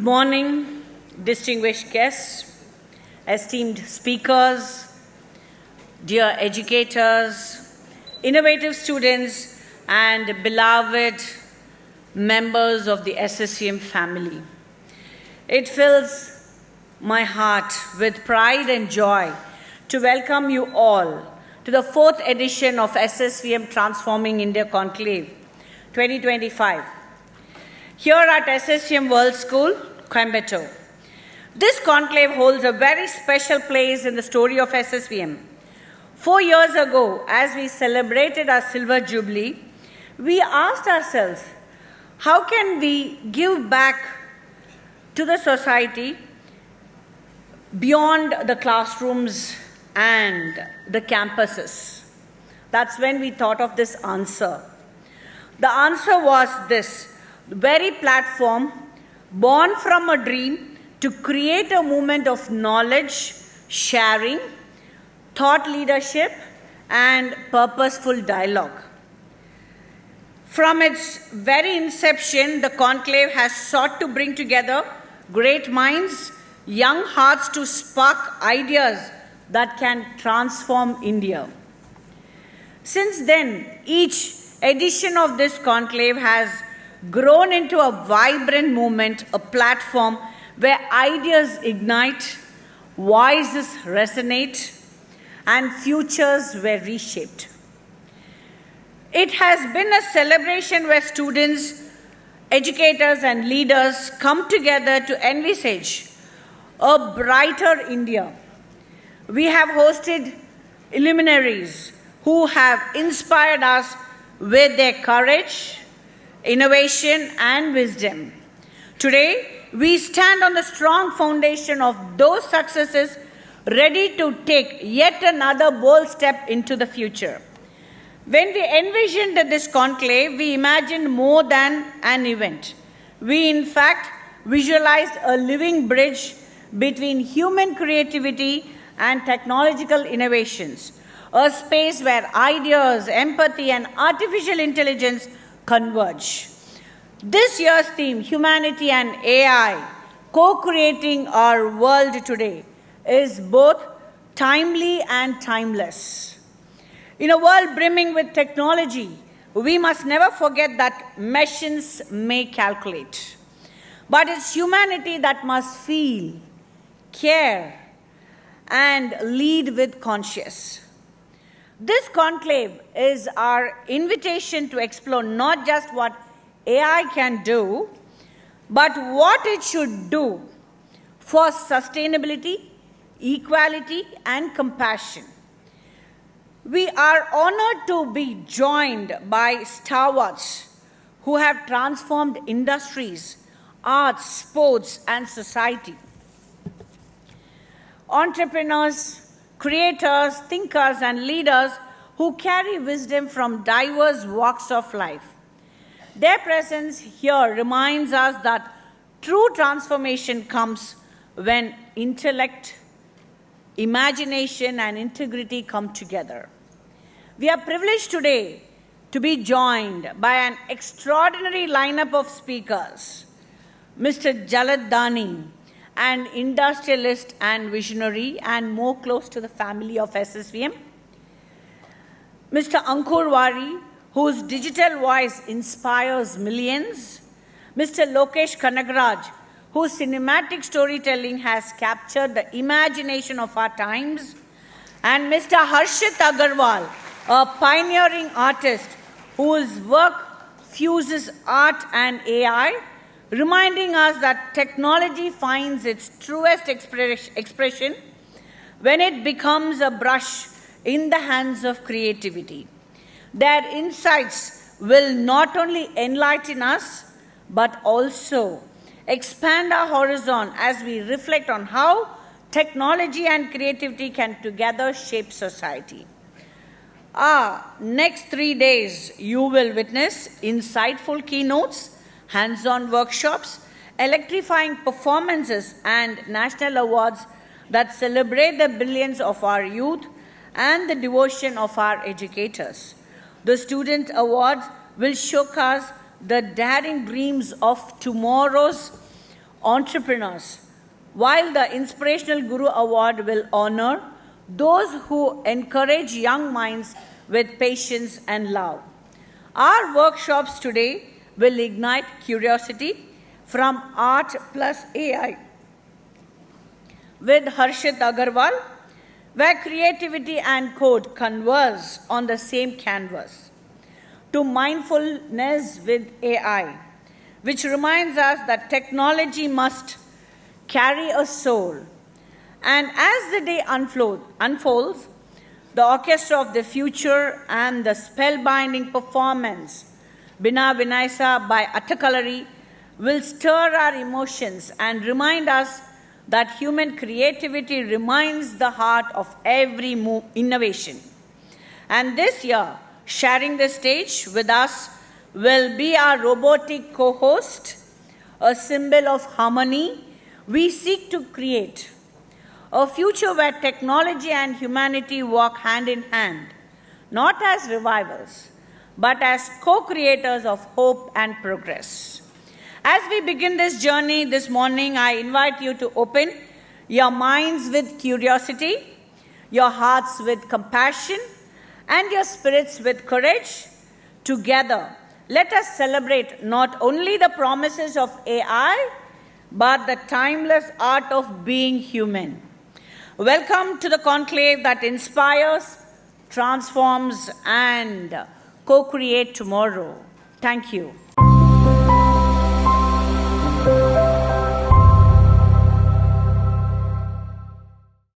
Good morning, distinguished guests, esteemed speakers, dear educators, innovative students, and beloved members of the SSVM family. It fills my heart with pride and joy to welcome you all to the 4th edition of SSVM Transforming India Conclave 2025. Here at SSVM World School, Coimbatore. This conclave holds a very special place in the story of SSVM. 4 years ago, as we celebrated our Silver Jubilee, we asked ourselves, how can we give back to the society beyond the classrooms and the campuses? That's when we thought of this answer. The answer was this: the very platform born from a dream to create a movement of knowledge, sharing, thought leadership, and purposeful dialogue. From its very inception, the conclave has sought to bring together great minds, young hearts to spark ideas that can transform India. Since then, each edition of this conclave has grown into a vibrant movement, a platform where ideas ignite, voices resonate, and futures were reshaped. It has been a celebration where students, educators, and leaders come together to envisage a brighter India. We have hosted luminaries who have inspired us with their courage, innovation, and wisdom. Today, we stand on the strong foundation of those successes, ready to take yet another bold step into the future. When we envisioned this conclave, we imagined more than an event. We, in fact, visualized a living bridge between human creativity and technological innovations, a space where ideas, empathy, and artificial intelligence converge. This year's theme, Humanity and AI, co-creating our world today, is both timely and timeless. In a world brimming with technology, we must never forget that machines may calculate, but it's humanity that must feel, care, and lead with conscience. This conclave is our invitation to explore not just what AI can do, but what it should do for sustainability, equality, and compassion. We are honored to be joined by stalwarts who have transformed industries, arts, sports, and society. Entrepreneurs, creators, thinkers, and leaders who carry wisdom from diverse walks of life. Their presence here reminds us that true transformation comes when intellect, imagination, and integrity come together. We are privileged today to be joined by an extraordinary lineup of speakers. Mr. Jalad Dani, an industrialist and visionary, and more close to the family of SSVM. Mr. Ankur Wari, whose digital voice inspires millions. Mr. Lokesh Kanagaraj, whose cinematic storytelling has captured the imagination of our times. And Mr. Harshit Agarwal, a pioneering artist whose work fuses art and AI, reminding us that technology finds its truest expression when it becomes a brush in the hands of creativity. Their insights will not only enlighten us, but also expand our horizon as we reflect on how technology and creativity can together shape society. Next 3 days, you will witness insightful keynotes, hands-on workshops, electrifying performances, and national awards that celebrate the brilliance of our youth and the devotion of our educators. The Student Awards will showcase the daring dreams of tomorrow's entrepreneurs, while the Inspirational Guru Award will honor those who encourage young minds with patience and love. Our workshops today will ignite curiosity from art plus AI with Harshit Agarwal, where creativity and code converge on the same canvas, to mindfulness with AI, which reminds us that technology must carry a soul. And as the day unfolds, the Orchestra of the Future and the spellbinding performance, Bina Vinaisa by Attakalari, will stir our emotions and remind us that human creativity remains the heart of every innovation. And this year, sharing the stage with us will be our robotic co-host, a symbol of harmony we seek to create. A future where technology and humanity walk hand in hand, not as rivals, but as co-creators of hope and progress. As we begin this journey this morning, I invite you to open your minds with curiosity, your hearts with compassion, and your spirits with courage. Together, let us celebrate not only the promises of AI, but the timeless art of being human. Welcome to the conclave that inspires, transforms, and co-create tomorrow. Thank you.